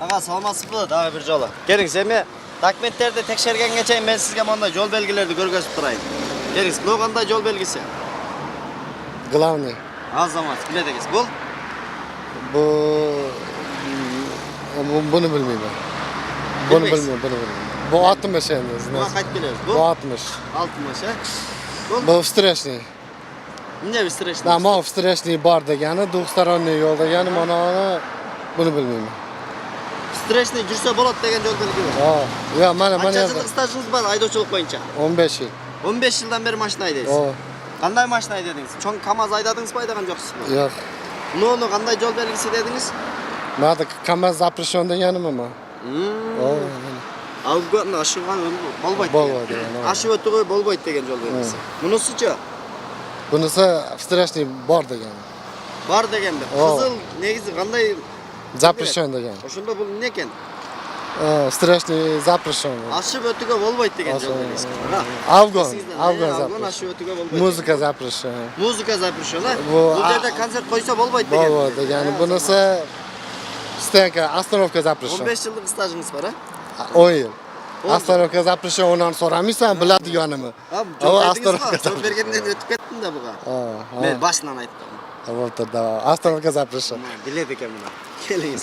Ağa salmasızlığı daha bir jola. Gelin seni dokumentlerde tekşergen geçeyim ben sizge monda yol belgilerini görgözüp durayım. Gelin bu kандай yol belgisi? Главный. Az zaman biledegiz. Bu Bunu bilmiyorum. Bunu bilmiyorum. Bu 60 yani. buna kaç biliyoruz? Bu Bu 60. 60 ha. Bu встречный. Ne bir streç? Da ma встречный bar degani, двухсторонний yo'l degani, mana bunu bilmiyorum. Streçni жүрse bolot degen yol belgi var. Ya mana Qancha yıllık stajınız var aydoçuluk boyunca? 15 yıl. 15 yıldan beri maşina aydayız. Qanday maşina aydadınız? Çoğun KAMAZ aydadınız mı aydagan joqsuzmu? Yo'q. Bunu qanday yol belgisi dediniz? Mada KAMAZ запрещен deganimi ma? Avgotni aşıgan bolboyt. Bolboyt degan. Aşıp ötügü bolboyt degen yol belgisi. Bunisi-chi? Bunisi встречный bar degani. Var degendir. Kızıl negizi qanday Запрещен degan. oşunda bu ne eken? Встречный запрещен. Aşıp ötügü bolboyt degen yol belgisi. Afgan Avgon запрещен. aşıp ötügü bolboyt. Muzika запрещен. Muzika zapрещен, ha? Bu Bu yerdə konsert qoysa bolboyt degen. Bolboyt degani. Bunisi Stenka, остановка запрещен. 15 yıllık stajınız var, ha? 10 yıl. Остановка запрещен, ondan soramıysan biladiganimi. Abi остановка çok bergenden ötüp kettin de buğa. Ben başından aytdım. Вот тогда остановка запрещен. Biledik emine. Gelin